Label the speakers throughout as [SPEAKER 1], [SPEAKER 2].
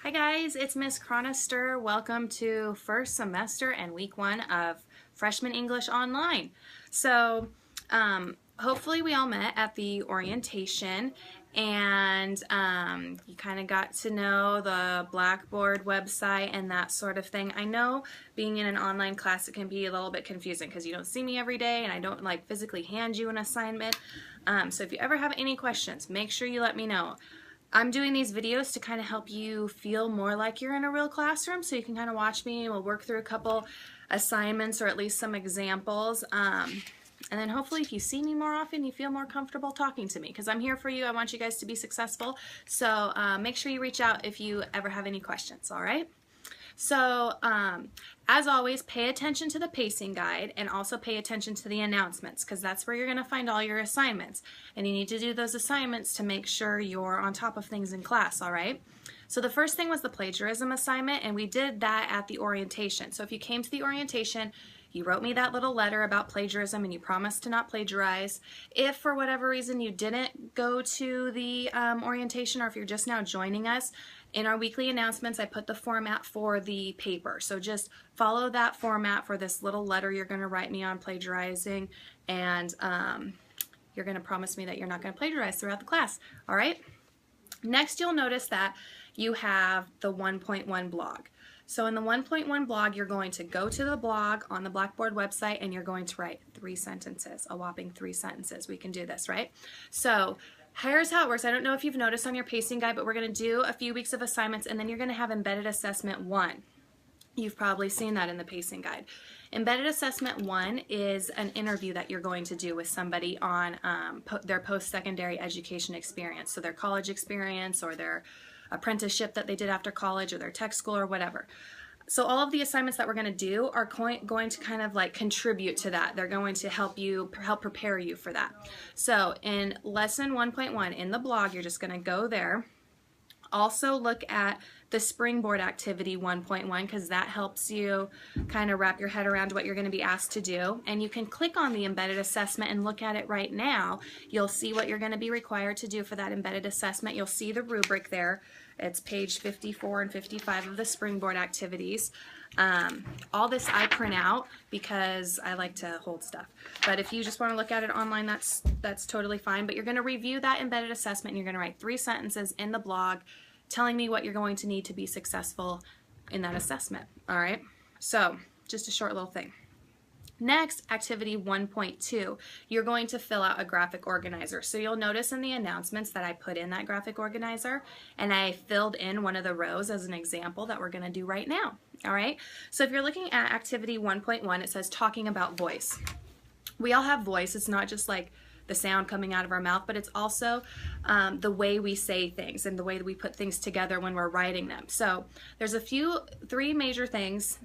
[SPEAKER 1] Hi guys, it's Miss Chronister. Welcome to first semester and week one of Freshman English Online. So hopefully we all met at the orientation and you kind of got to know the Blackboard website and that sort of thing. I know being in an online class it can be a little bit confusing because you don't see me every day and I don't like physically hand you an assignment. So if you ever have any questions, make sure you let me know. I'm doing these videos to kind of help you feel more like you're in a real classroom, so you can kind of watch me and we'll work through a couple assignments or at least some examples. And then hopefully if you see me more often, you feel more comfortable talking to me because I'm here for you. I want you guys to be successful. So make sure you reach out if you ever have any questions, all right? So as always, pay attention to the pacing guide and also pay attention to the announcements because that's where you're going to find all your assignments. And you need to do those assignments to make sure you're on top of things in class, all right? So the first thing was the plagiarism assignment, and we did that at the orientation. So if you came to the orientation, you wrote me that little letter about plagiarism and you promised to not plagiarize. If for whatever reason you didn't go to the orientation, or if you're just now joining us, in our weekly announcements I put the format for the paper. So just follow that format for this little letter you're going to write me on plagiarizing, and you're going to promise me that you're not going to plagiarize throughout the class. All right? Next you'll notice that you have the 1.1 blog. So in the 1.1 blog, you're going to go to the blog on the Blackboard website and you're going to write 3 sentences, a whopping 3 sentences. We can do this, right? So here's how it works. I don't know if you've noticed on your pacing guide, but we're going to do a few weeks of assignments and then you're going to have Embedded Assessment 1. You've probably seen that in the pacing guide. Embedded Assessment 1 is an interview that you're going to do with somebody on their post-secondary education experience, so their college experience or their apprenticeship that they did after college or their tech school or whatever. So all of the assignments that we're going to do are going to kind of like contribute to that. They're going to help prepare you for that. So in lesson 1.1 in the blog, you're just going to go there. Also look at the Springboard activity 1.1 because that helps you kind of wrap your head around what you're going to be asked to do. And you can click on the embedded assessment and look at it right now. You'll see what you're going to be required to do for that embedded assessment. You'll see the rubric there. It's page 54 and 55 of the Springboard activities. All this I print out because I like to hold stuff. But if you just want to look at it online, that's totally fine. But you're going to review that embedded assessment and you're going to write 3 sentences in the blog telling me what you're going to need to be successful in that assessment. All right? So just a short little thing. Next, activity 1.2, you're going to fill out a graphic organizer. So you'll notice in the announcements that I put in that graphic organizer and I filled in one of the rows as an example that we're going to do right now. All right? So if you're looking at activity 1.1, it says talking about voice. We all have voice. It's not just like the sound coming out of our mouth, but it's also the way we say things and the way that we put things together when we're writing them. So there's 3 major things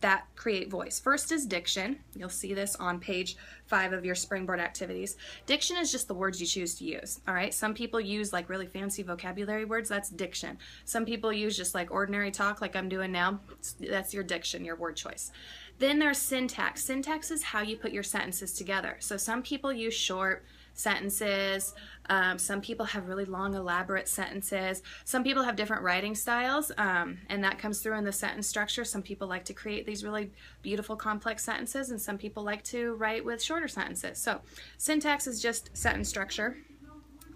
[SPEAKER 1] that create voice. First is diction. You'll see this on page 5 of your Springboard activities. Diction is just the words you choose to use. All right. Some people use like really fancy vocabulary words. That's diction. Some people use just like ordinary talk like I'm doing now. That's your diction, your word choice. Then there's syntax. Syntax is how you put your sentences together. So some people use short sentences. Some people have really long, elaborate sentences. Some people have different writing styles, and that comes through in the sentence structure. Some people like to create these really beautiful, complex sentences, and some people like to write with shorter sentences. So syntax is just sentence structure.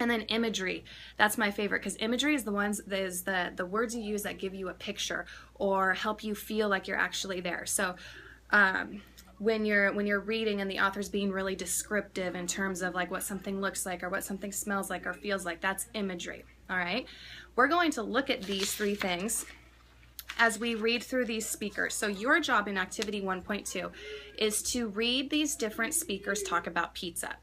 [SPEAKER 1] And then imagery, that's my favorite because imagery is the words you use that give you a picture or help you feel like you're actually there. So when you're reading and the author's being really descriptive in terms of like what something looks like or what something smells like or feels like, that's imagery. All right, we're going to look at these 3 things as we read through these speakers. So your job in activity 1.2 is to read these different speakers talk about pizza.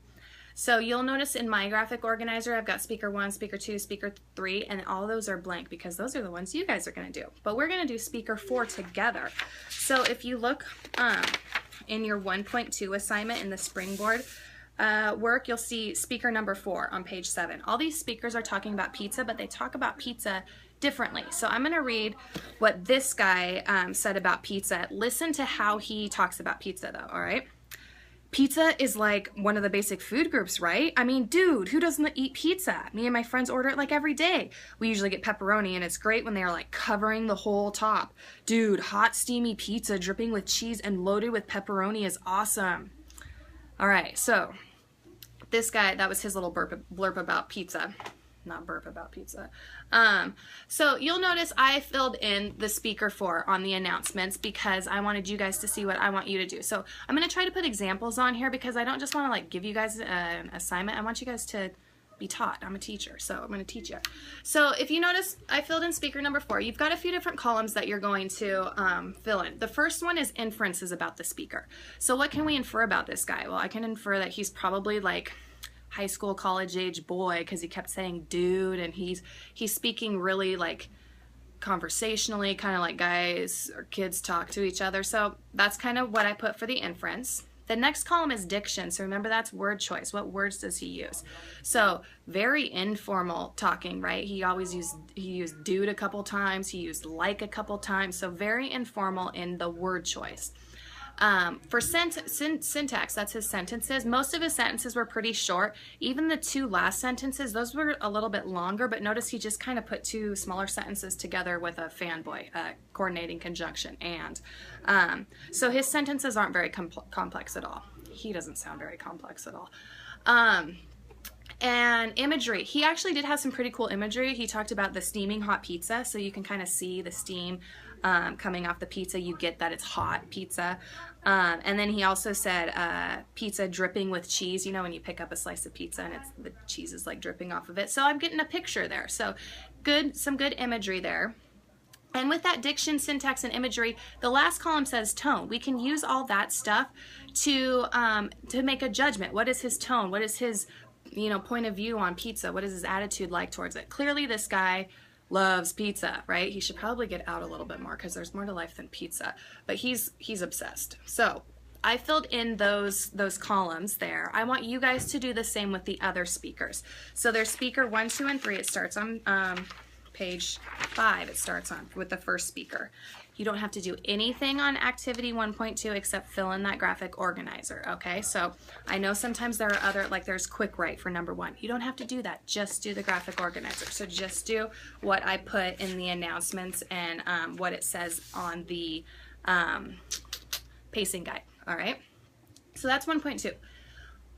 [SPEAKER 1] So you'll notice in my graphic organizer, I've got speaker 1, speaker 2, speaker 3, and all those are blank because those are the ones you guys are going to do. But we're going to do speaker 4 together. So if you look in your 1.2 assignment in the Springboard work, you'll see speaker number 4 on page 7. All these speakers are talking about pizza, but they talk about pizza differently. So I'm going to read what this guy said about pizza. Listen to how he talks about pizza though, all right? Pizza is like one of the basic food groups, right? I mean, dude, who doesn't eat pizza? Me and my friends order it like every day. We usually get pepperoni, and it's great when they're like covering the whole top. Dude, hot steamy pizza dripping with cheese and loaded with pepperoni is awesome. All right, so this guy, that was his little blurb about pizza. Not burp about pizza. So you'll notice I filled in the speaker for on the announcements because I wanted you guys to see what I want you to do. So I'm going to try to put examples on here because I don't just want to like give you guys an assignment. I want you guys to be taught. I'm a teacher, so I'm going to teach you. So if you notice, I filled in speaker number 4. You've got a few different columns that you're going to fill in. The first one is inferences about the speaker. So what can we infer about this guy? Well, I can infer that he's probably like high school, college age boy because he kept saying dude, and he's speaking really like conversationally, kind of like guys or kids talk to each other. So that's kind of what I put for the inference. The next column is diction. So remember, that's word choice. What words does he use? So very informal talking, right? He used dude a couple times. He used like a couple times. So very informal in the word choice. For syntax, that's his sentences. Most of his sentences were pretty short. Even the 2 last sentences, those were a little bit longer, but notice he just kind of put 2 smaller sentences together with a fanboy, coordinating conjunction, and. So his sentences aren't very complex at all. He doesn't sound very complex at all. And imagery. He actually did have some pretty cool imagery. He talked about the steaming hot pizza, so you can kind of see the steam coming off the pizza. You get that it's hot pizza. And then he also said pizza dripping with cheese. You know when you pick up a slice of pizza and the cheese is like dripping off of it. So I'm getting a picture there. So some good imagery there. And with that diction, syntax, and imagery, the last column says tone. We can use all that stuff to make a judgment. What is his tone? What is his point of view on pizza? What is his attitude like towards it? Clearly this guy loves pizza, right? He should probably get out a little bit more because there's more to life than pizza, but he's obsessed. So I filled in those columns there. I want you guys to do the same with the other speakers. So there's speaker 1, 2, and 3. It starts on page 5. It starts on with the first speaker. You don't have to do anything on activity 1.2 except fill in that graphic organizer, okay? So I know sometimes there are other, like there's quick write for number 1. You don't have to do that. Just do the graphic organizer. So just do what I put in the announcements and what it says on the pacing guide, all right? So that's 1.2.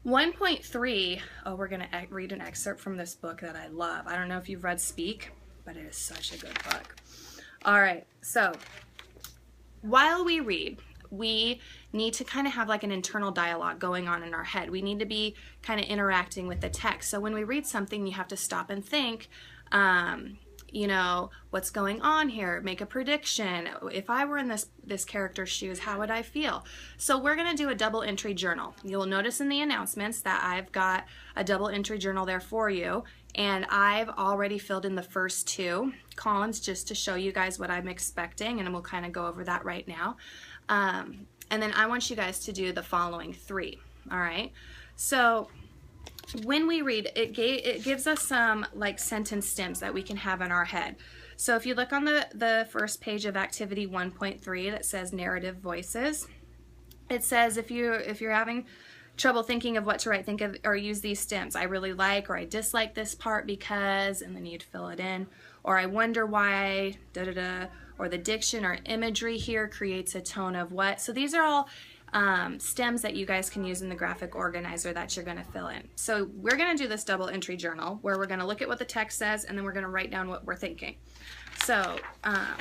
[SPEAKER 1] 1.3, we're going to read an excerpt from this book that I love. I don't know if you've read Speak, but it is such a good book. All right, so while we read, we need to kind of have like an internal dialogue going on in our head. We need to be kind of interacting with the text. So when we read something, you have to stop and think, what's going on here? Make a prediction. If I were in this character's shoes, how would I feel? So we're going to do a double entry journal. You'll notice in the announcements that I've got a double entry journal there for you. And I've already filled in the first 2 columns just to show you guys what I'm expecting, and we'll kind of go over that right now. And then I want you guys to do the following 3, all right? So when we read, it gives us some like sentence stems that we can have in our head. So if you look on the first page of activity 1.3 that says narrative voices, it says if you're having trouble thinking of what to write, think of or use these stems. I really like or I dislike this part because, and then you'd fill it in. Or I wonder why, or the diction or imagery here creates a tone of what. So these are all stems that you guys can use in the graphic organizer that you're going to fill in. So we're going to do this double entry journal where we're going to look at what the text says and then we're going to write down what we're thinking. So I'm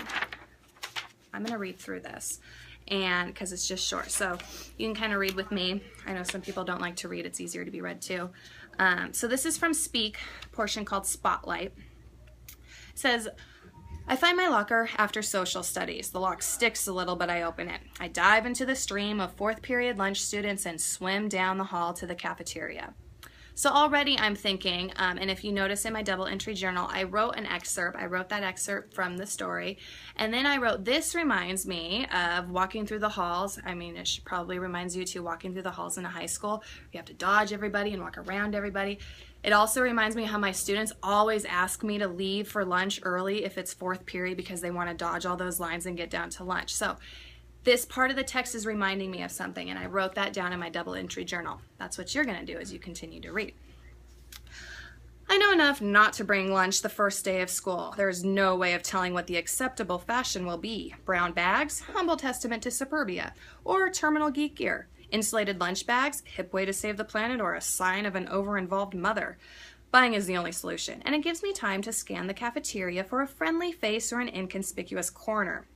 [SPEAKER 1] going to read through this, and because it's just short, so you can kind of read with me. I know some people don't like to read. It's easier to be read too. So this is from Speak, a portion called Spotlight. It says, I find my locker after social studies. The lock sticks a little, but I open it. I dive into the stream of 4th period lunch students and swim down the hall to the cafeteria. So already I'm thinking, and if you notice in my double entry journal, I wrote an excerpt. I wrote that excerpt from the story. And then I wrote, this reminds me of walking through the halls. I mean, it probably reminds you too, walking through the halls in a high school. You have to dodge everybody and walk around everybody. It also reminds me how my students always ask me to leave for lunch early if it's 4th period because they want to dodge all those lines and get down to lunch. So This part of the text is reminding me of something, and I wrote that down in my double entry journal. That's what you're going to do as you continue to read. I know enough not to bring lunch the first day of school. There is no way of telling what the acceptable fashion will be. Brown bags, humble testament to suburbia, or terminal geek gear. Insulated lunch bags, hip way to save the planet, or a sign of an over-involved mother. Buying is the only solution, and it gives me time to scan the cafeteria for a friendly face or an inconspicuous corner.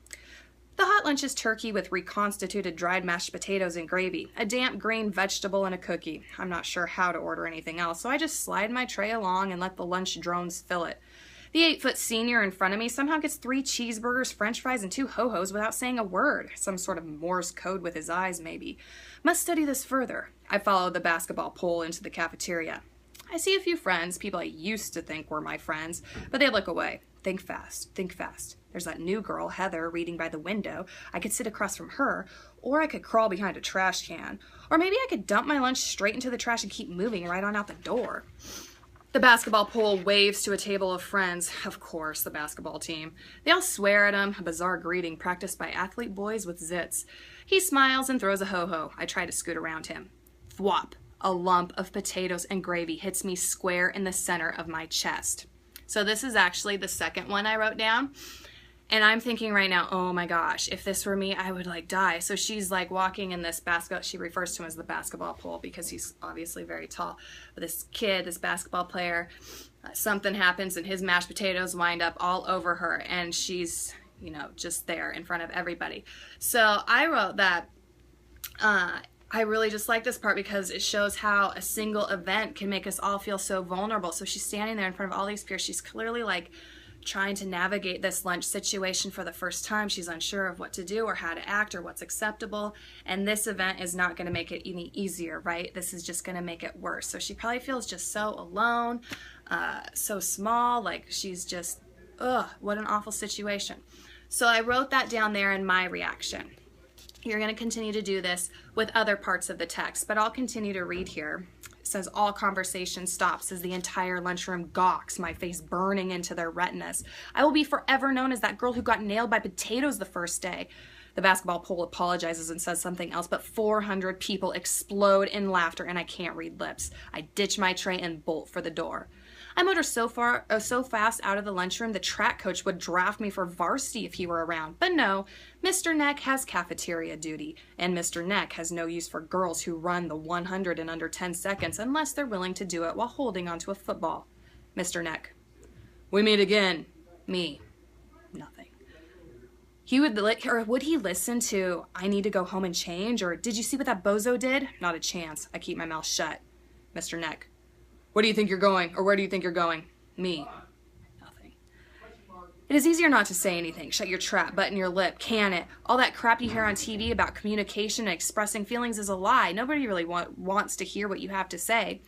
[SPEAKER 1] The hot lunch is turkey with reconstituted dried mashed potatoes and gravy, a damp green vegetable, and a cookie. I'm not sure how to order anything else, so I just slide my tray along and let the lunch drones fill it. The 8-foot senior in front of me somehow gets 3 cheeseburgers, french fries, and 2 ho-hos without saying a word. Some sort of Morse code with his eyes, maybe. Must study this further. I follow the basketball pole into the cafeteria. I see a few friends, people I used to think were my friends, but they look away. Think fast, think fast. There's that new girl, Heather, reading by the window. I could sit across from her, or I could crawl behind a trash can. Or maybe I could dump my lunch straight into the trash and keep moving right on out the door. The basketball pole waves to a table of friends. Of course, the basketball team. They all swear at him, a bizarre greeting practiced by athlete boys with zits. He smiles and throws a ho-ho. I try to scoot around him. Thwop! A lump of potatoes and gravy hits me square in the center of my chest. So this is actually the second one I wrote down. And I'm thinking right now, oh my gosh, if this were me, I would like die. So she's like walking in this basket. She refers to him as the basketball pole because he's obviously very tall. But this kid, this basketball player, something happens and his mashed potatoes wind up all over her. And she's, you know, just there in front of everybody. So I wrote that I really just like this part because it shows how a single event can make us all feel so vulnerable. So she's standing there in front of all these peers. She's clearly like trying to navigate this lunch situation for the first time. She's unsure of what to do or how to act or what's acceptable. And this event is not going to make it any easier, right? This is just going to make it worse. So she probably feels just so alone, so small, like she's just, ugh, what an awful situation. So I wrote that down there in my reaction. You're going to continue to do this with other parts of the text, but I'll continue to read here. It says, all conversation stops as the entire lunchroom gawks, my face burning into their retinas. I will be forever known as that girl who got nailed by potatoes the first day. The basketball pole apologizes and says something else, but 400 people explode in laughter and I can't read lips. I ditch my tray and bolt for the door. I motor so fast out of the lunchroom, the track coach would draft me for varsity if he were around. But no, Mr. Neck has cafeteria duty, and Mr. Neck has no use for girls who run the 100 in under 10 seconds unless they're willing to do it while holding onto a football. Mr. Neck. We meet again. Me. Nothing. Would he listen to, I need to go home and change, or did you see what that bozo did? Not a chance. I keep my mouth shut. Mr. Neck. What do you think you're going? Or where do you think you're going? Me. Nothing. It is easier not to say anything. Shut your trap, button your lip, can it? All that crap you hear on TV about communication and expressing feelings is a lie. Nobody really wants to hear what you have to say.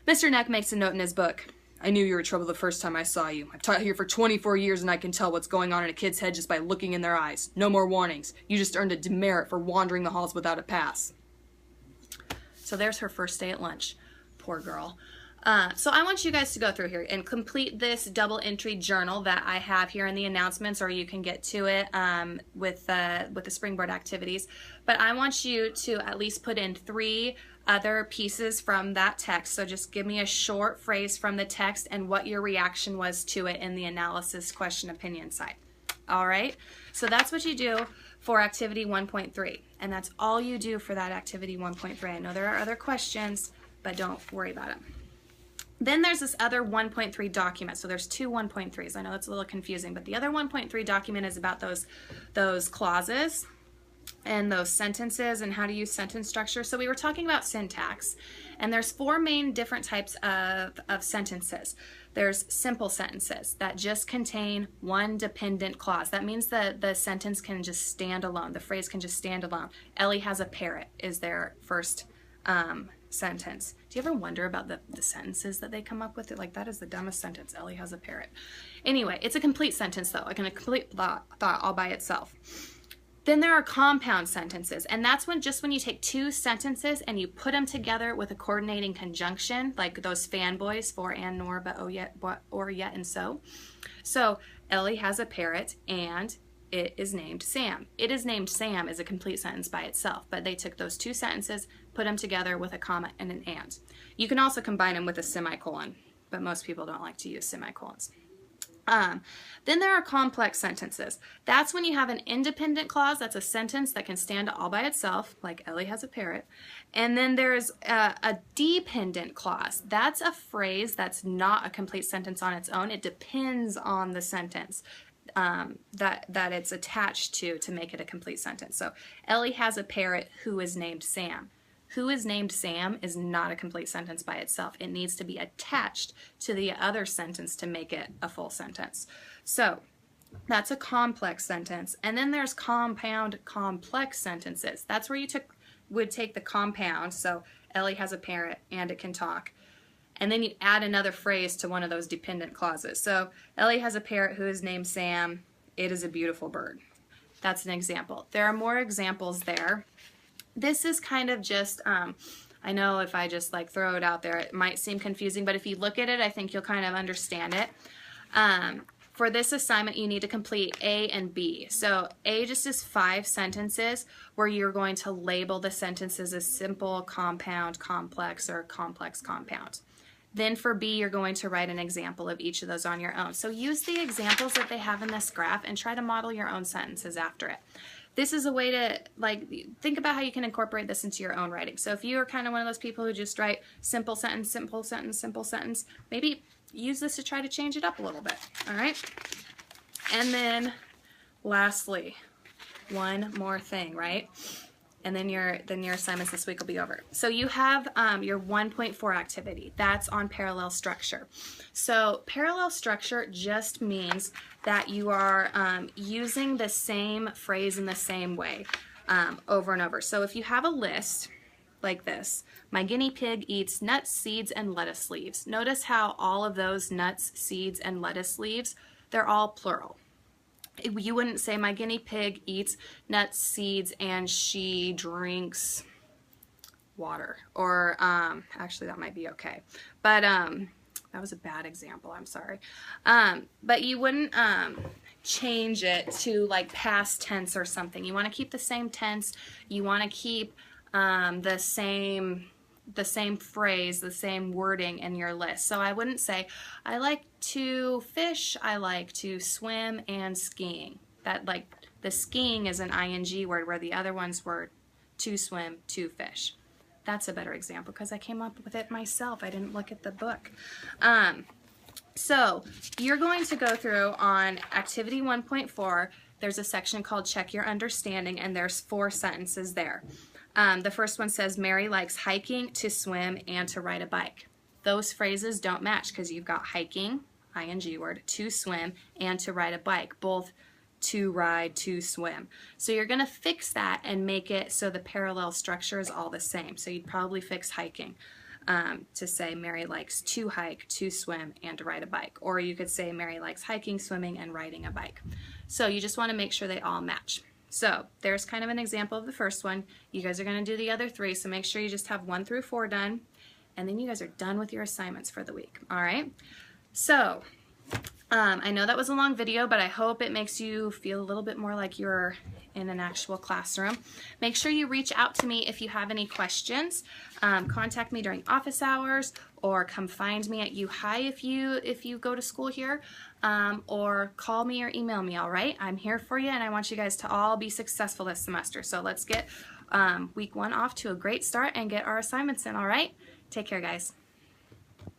[SPEAKER 1] Mr. Neck makes a note in his book. I knew you were trouble the first time I saw you. I've taught here for 24 years and I can tell what's going on in a kid's head just by looking in their eyes. No more warnings. You just earned a demerit for wandering the halls without a pass. So there's her first day at lunch. Poor girl. So I want you guys to go through here and complete this double entry journal that I have here in the announcements, or you can get to it with the Springboard activities. But I want you to at least put in 3 other pieces from that text. So just give me a short phrase from the text and what your reaction was to it in the analysis question opinion side. All right, so that's what you do for activity 1.3, and that's all you do for that activity 1.3. I know there are other questions, but don't worry about it. Then there's this other 1.3 document. So there's 2 1.3s. I know that's a little confusing, but the other 1.3 document is about those clauses and those sentences and how to use sentence structure. So we were talking about syntax, and there's 4 main different types of sentences. There's simple sentences that just contain one dependent clause. That means that the sentence can just stand alone. The phrase can just stand alone. Ellie has a parrot is their first sentence. Do you ever wonder about the sentences that they come up with? Like, that is the dumbest sentence. Ellie has a parrot. Anyway, it's a complete sentence though, like a complete thought all by itself. Then there are compound sentences, and that's when you take 2 sentences and you put them together with a coordinating conjunction, like those fanboys, for and nor, but oh yet, but or yet and so. So Ellie has a parrot and it is named Sam. It is named Sam is a complete sentence by itself, but they took those two sentences, put them together with a comma and an and. You can also combine them with a semicolon, but most people don't like to use semicolons. Then there are complex sentences. That's when you have an independent clause, that's a sentence that can stand all by itself, like Ellie has a parrot. And then there's a dependent clause. That's a phrase that's not a complete sentence on its own. It depends on the sentence that it's attached to make it a complete sentence. So Ellie has a parrot who is named Sam. Who is named Sam is not a complete sentence by itself. It needs to be attached to the other sentence to make it a full sentence. So that's a complex sentence. And then there's compound complex sentences. That's where you would take the compound, so Ellie has a parrot and it can talk, and then you add another phrase to one of those dependent clauses. So Ellie has a parrot who is named Sam. It is a beautiful bird. That's an example. There are more examples there. This is kind of just, I know if I just like throw it out there, it might seem confusing, but if you look at it, I think you'll kind of understand it. For this assignment, you need to complete A and B. So A just is 5 sentences where you're going to label the sentences as simple, compound, complex, or complex compound. Then for B, you're going to write an example of each of those on your own. So use the examples that they have in this graph and try to model your own sentences after it. This is a way to, like, think about how you can incorporate this into your own writing. So if you are kind of one of those people who just write simple sentence, simple sentence, simple sentence, maybe use this to try to change it up a little bit, all right? And then lastly, one more thing, right? And then your assignments this week will be over. So you have your 1.4 activity. That's on parallel structure. So parallel structure just means that you are using the same phrase in the same way over and over. So if you have a list like this, my guinea pig eats nuts, seeds, and lettuce leaves. Notice how all of those nuts, seeds, and lettuce leaves, they're all plural. You wouldn't say my guinea pig eats nuts, seeds, and she drinks water. Or, actually that might be okay. But that was a bad example, I'm sorry. But you wouldn't change it to like past tense or something. You want to keep the same tense. You want to keep the same phrase, the same wording in your list. So I wouldn't say, I like to fish, I like to swim, and skiing. That, like, the skiing is an ing word where the other ones were to swim, to fish. That's a better example because I came up with it myself. I didn't look at the book. So you're going to go through on activity 1.4. There's a section called Check Your Understanding, and there's 4 sentences there. The first one says, Mary likes hiking, to swim, and to ride a bike. Those phrases don't match because you've got hiking, ing word, to swim, and to ride a bike, both to ride, to swim. So you're going to fix that and make it so the parallel structure is all the same. So you'd probably fix hiking to say Mary likes to hike, to swim, and to ride a bike. Or you could say Mary likes hiking, swimming, and riding a bike. So you just want to make sure they all match. So there's kind of an example of the first one. You guys are going to do the other 3, so make sure you just have 1 through 4 done, and then you guys are done with your assignments for the week. All right? So I know that was a long video, but I hope it makes you feel a little bit more like you're in an actual classroom. Make sure you reach out to me if you have any questions. Contact me during office hours, or come find me at UHigh if you go to school here, or call me or email me, all right? I'm here for you, and I want you guys to all be successful this semester. So let's get week 1 off to a great start and get our assignments in, all right? Take care, guys.